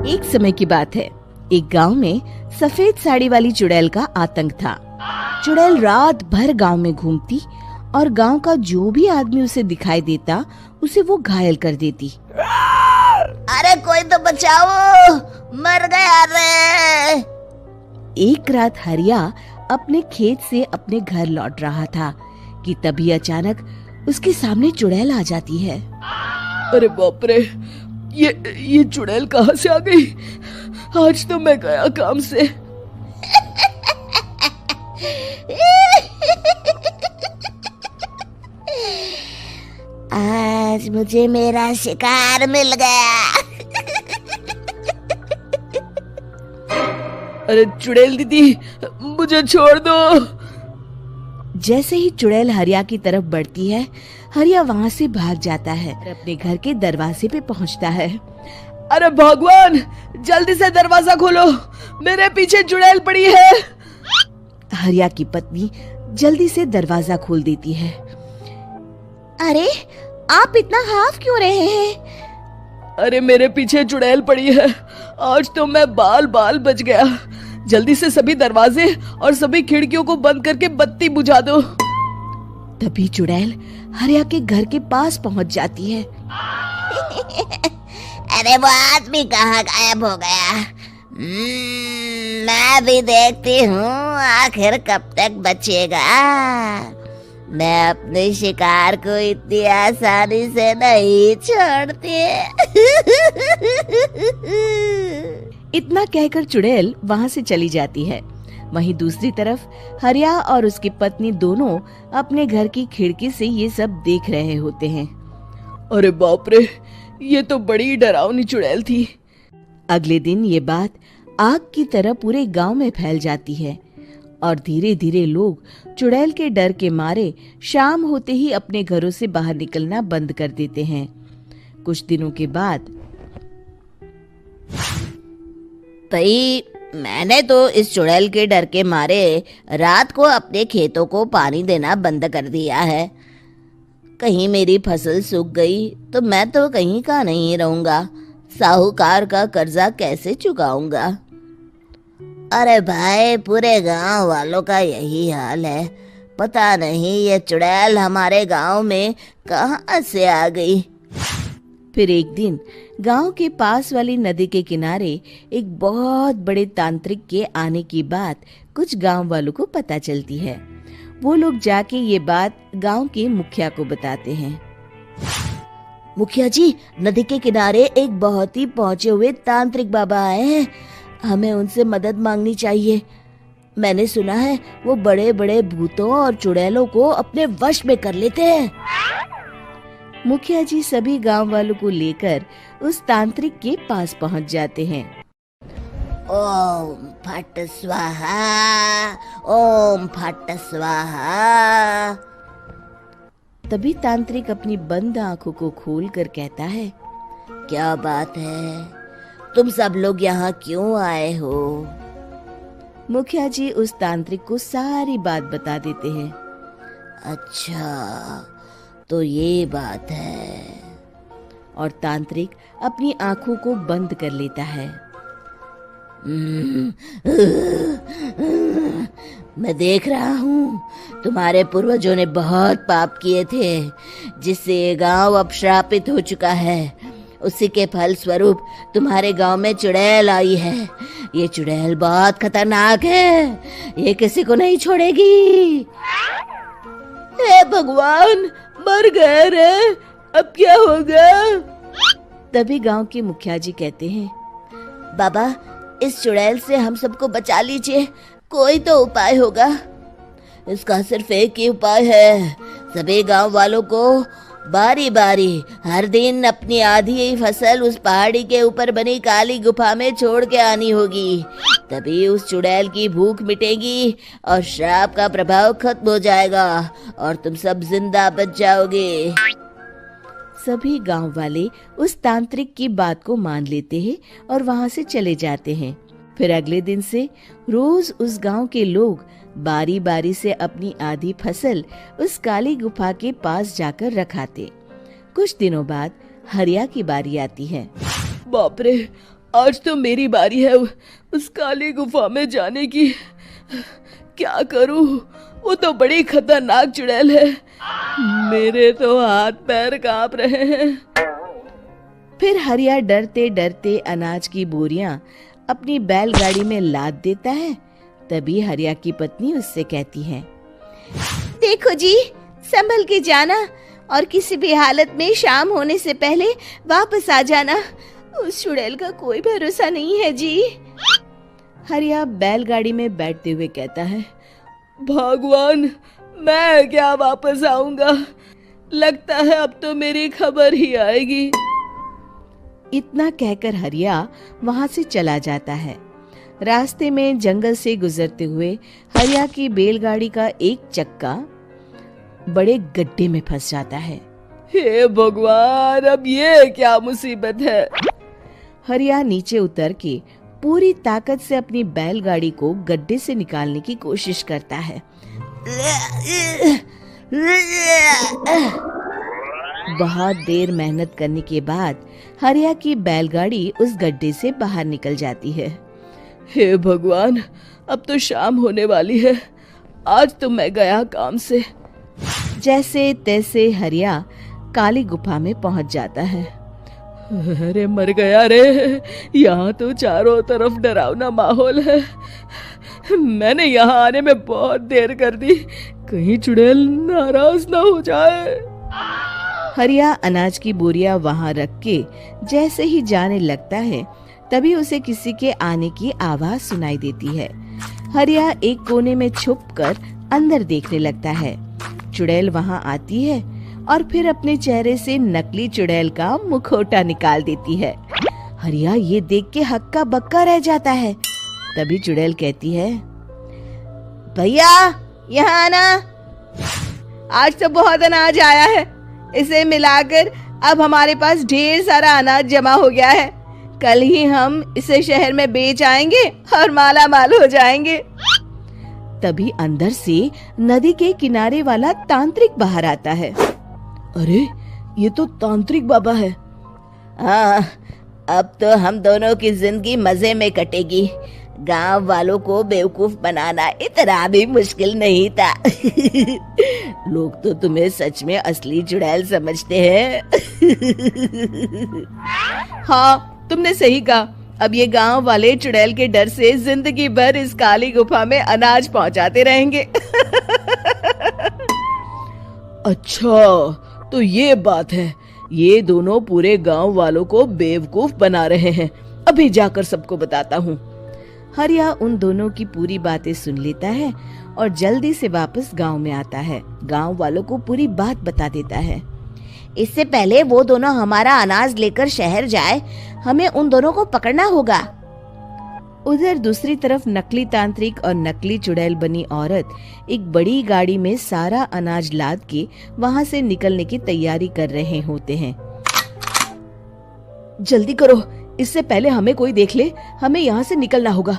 एक समय की बात है। एक गांव में सफेद साड़ी वाली चुड़ैल का आतंक था। चुड़ैल रात भर गांव में घूमती और गांव का जो भी आदमी उसे दिखाई देता उसे वो घायल कर देती। अरे कोई तो बचाओ, मर गया रे। एक रात हरिया अपने खेत से अपने घर लौट रहा था कि तभी अचानक उसके सामने चुड़ैल आ जाती है। अरे बाप रे, ये चुड़ैल कहाँ से आ गई? आज तो मैं गया काम से। आज मुझे मेरा शिकार मिल गया। अरे चुड़ैल दीदी, मुझे छोड़ दो। जैसे ही चुड़ैल हरिया की तरफ बढ़ती है, हरिया वहाँ से भाग जाता है और अपने घर के दरवाजे पे पहुँचता है। अरे भगवान, जल्दी से दरवाजा खोलो, मेरे पीछे चुड़ैल पड़ी है। हरिया की पत्नी जल्दी से दरवाजा खोल देती है। अरे आप इतना हाफ क्यों रहे हैं? अरे मेरे पीछे चुड़ैल पड़ी है, आज तो मैं बाल बाल बच गया। जल्दी से सभी दरवाजे और सभी खिड़कियों को बंद करके बत्ती बुझा दो। तभी चुड़ैल हरिया के घर के पास पहुंच जाती है। अरे वो आदमी कहाँ गायब हो गया? मैं भी देखती हूँ आखिर कब तक बचेगा। मैं अपने शिकार को इतनी आसानी से नहीं छोड़ती। इतना कहकर चुड़ैल वहाँ से चली जाती है। वहीं दूसरी तरफ हरिया और उसकी पत्नी दोनों अपने घर की खिड़की से ये सब देख रहे होते हैं। अरे बाप रे, ये तो बड़ी डरावनी चुड़ैल थी। अगले दिन ये बात आग की तरह पूरे गांव में फैल जाती है और धीरे धीरे लोग चुड़ैल के डर के मारे शाम होते ही अपने घरों से बाहर निकलना बंद कर देते हैं। कुछ दिनों के बाद भाई, मैंने तो इस चुड़ैल के डर के मारे रात को अपने खेतों को पानी देना बंद कर दिया है। कहीं मेरी फसल सूख गई तो मैं तो कहीं का नहीं रहूंगा। साहूकार का कर्जा कैसे चुकाऊंगा? अरे भाई, पूरे गांव वालों का यही हाल है। पता नहीं ये चुड़ैल हमारे गांव में कहां से आ गई। फिर एक दिन गांव के पास वाली नदी के किनारे एक बहुत बड़े तांत्रिक के आने की बात कुछ गांव वालों को पता चलती है। वो लोग जाके ये बात गांव के मुखिया को बताते हैं। मुखिया जी, नदी के किनारे एक बहुत ही पहुंचे हुए तांत्रिक बाबा आए हैं। हमें उनसे मदद मांगनी चाहिए। मैंने सुना है वो बड़े बड़े भूतों और चुड़ैलों को अपने वश में कर लेते हैं। मुखिया जी सभी गांव वालों को लेकर उस तांत्रिक के पास पहुंच जाते हैं। ओम फट स्वाहा, ओम फट स्वाहा। तभी तांत्रिक अपनी बंद आंखों को खोलकर कहता है, क्या बात है? तुम सब लोग यहाँ क्यों आए हो? मुखिया जी उस तांत्रिक को सारी बात बता देते हैं। अच्छा, तो ये बात है। और तांत्रिक अपनी आंखों को बंद कर लेता है। मैं देख रहा हूँ तुम्हारे पूर्वजों ने बहुत पाप किए थे, जिससे ये गांव अब श्रापित हो चुका है। उसी के फल स्वरूप तुम्हारे गांव में चुड़ैल आई है। ये चुड़ैल बहुत खतरनाक है, ये किसी को नहीं छोड़ेगी। हे भगवान, मर गए रे, अब क्या होगा? तभी गांव के मुखिया जी कहते हैं, बाबा, इस चुड़ैल से हम सबको बचा लीजिए। कोई तो उपाय होगा। इसका सिर्फ एक ही उपाय है। सभी गांव वालों को बारी बारी हर दिन अपनी आधी फसल उस पहाड़ी के ऊपर बनी काली गुफा में छोड़ के आनी होगी। तभी उस चुड़ैल की भूख मिटेगी और श्राप का प्रभाव खत्म हो जाएगा और तुम सब जिंदा बच जाओगे। सभी गांव वाले उस तांत्रिक की बात को मान लेते हैं और वहां से चले जाते हैं। फिर अगले दिन से रोज उस गांव के लोग बारी बारी से अपनी आधी फसल उस काली गुफा के पास जाकर रखाते। कुछ दिनों बाद हरिया की बारी आती है। बाप रे, आज तो मेरी बारी है उस काली गुफा में जाने की। क्या करूं, वो तो बड़ी खतरनाक चुड़ैल है। मेरे तो हाथ पैर कांप रहे हैं। फिर हरिया डरते डरते अनाज की बोरियां अपनी बैलगाड़ी में लाद देता है। तभी हरिया की पत्नी उससे कहती है, देखो जी, संभल के जाना और किसी भी हालत में शाम होने से पहले वापस आ जाना। उस चुड़ैल का कोई भरोसा नहीं है जी। हरिया बैलगाड़ी में बैठते हुए कहता है, भगवान, मैं क्या वापस आऊंगा। लगता है अब तो मेरी खबर ही आएगी। इतना कहकर हरिया वहां से चला जाता है। रास्ते में जंगल से गुजरते हुए हरिया की बैलगाड़ी का एक चक्का बड़े गड्ढे में फंस जाता है। हे भगवान, अब ये क्या मुसीबत है। हरिया नीचे उतर के पूरी ताकत से अपनी बैलगाड़ी को गड्ढे से निकालने की कोशिश करता है। बहुत देर मेहनत करने के बाद हरिया की बैलगाड़ी उस गड्ढे से बाहर निकल जाती है। हे भगवान, अब तो शाम होने वाली है। आज तो मैं गया काम से। जैसे तैसे हरिया काली गुफा में पहुंच जाता है। अरे मर गया रे, यहाँ तो चारों तरफ डरावना माहौल है। मैंने यहाँ आने में बहुत देर कर दी, कहीं चुड़ैल नाराज ना हो जाए। हरिया अनाज की बोरियां वहां रख के जैसे ही जाने लगता है, तभी उसे किसी के आने की आवाज सुनाई देती है। हरिया एक कोने में छुपकर अंदर देखने लगता है। चुड़ैल वहां आती है और फिर अपने चेहरे से नकली चुड़ैल का मुखौटा निकाल देती है। हरिया ये देख के हक्का बक्का रह जाता है। तभी चुड़ैल कहती है, भैया यहाँ आना, आज तो बहुत अनाज आया है। इसे मिलाकर अब हमारे पास ढेर सारा अनाज जमा हो गया है। कल ही हम इसे शहर में बेच आएंगे और माला माल हो जाएंगे। तभी अंदर से नदी के किनारे वाला तांत्रिक बाहर आता है। अरे, ये तो तांत्रिक बाबा है। हाँ, अब तो हम दोनों की जिंदगी मजे में कटेगी। गांव वालों को बेवकूफ बनाना इतना भी मुश्किल नहीं था। लोग तो तुम्हें सच में असली चुड़ैल समझते हैं। हाँ, तुमने सही कहा। अब ये गांव वाले चुड़ैल के डर से जिंदगी भर इस काली गुफा में अनाज पहुंचाते रहेंगे। अच्छा, तो ये बात है। ये दोनों पूरे गांव वालों को बेवकूफ बना रहे हैं। अभी जाकर सबको बताता हूँ। हरिया उन दोनों की पूरी बातें सुन लेता है और जल्दी से वापस गांव में आता है। गांव वालों को पूरी बात बता देता है। इससे पहले वो दोनों हमारा अनाज लेकर शहर जाए, हमें उन दोनों को पकड़ना होगा। उधर दूसरी तरफ नकली तांत्रिक और नकली चुड़ैल बनी औरत एक बड़ी गाड़ी में सारा अनाज लाद के वहां से निकलने की तैयारी कर रहे होते हैं। जल्दी करो, इससे पहले हमें कोई देख ले। हमें यहाँ से निकलना होगा।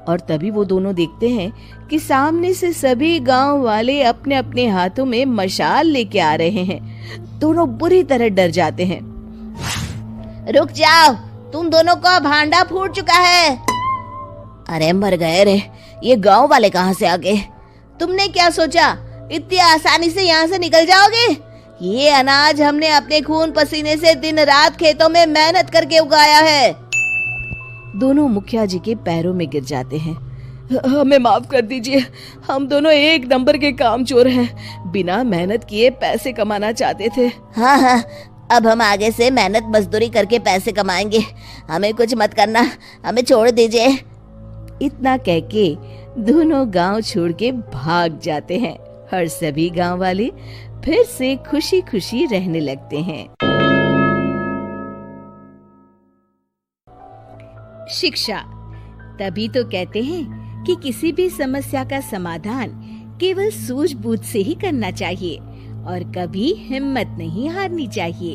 और तभी वो दोनों देखते हैं कि सामने से सभी गांव वाले अपने अपने हाथों में मशाल लेके आ रहे हैं। दोनों बुरी तरह डर जाते हैं। रुक जाओ, तुम दोनों का भांडा फूट चुका है। अरे मर गए रे, ये गांव वाले कहाँ से आ गए? तुमने क्या सोचा इतनी आसानी से यहाँ से निकल जाओगे? ये अनाज हमने अपने खून पसीने से दिन रात खेतों में मेहनत करके उगाया है। दोनों मुखिया जी के पैरों में गिर जाते हैं। हमें माफ कर दीजिए, हम दोनों एक नंबर के कामचोर हैं। बिना मेहनत किए पैसे कमाना चाहते थे। हाँ, अब हम आगे से मेहनत मजदूरी करके पैसे कमाएंगे। हमें कुछ मत करना, हमें छोड़ दीजिए। इतना कह के दोनों गांव छोड़ के भाग जाते हैं और सभी गांव वाले फिर से खुशी खुशी रहने लगते हैं। शिक्षा, तभी तो कहते हैं कि किसी भी समस्या का समाधान केवल सूझबूझ से ही करना चाहिए और कभी हिम्मत नहीं हारनी चाहिए।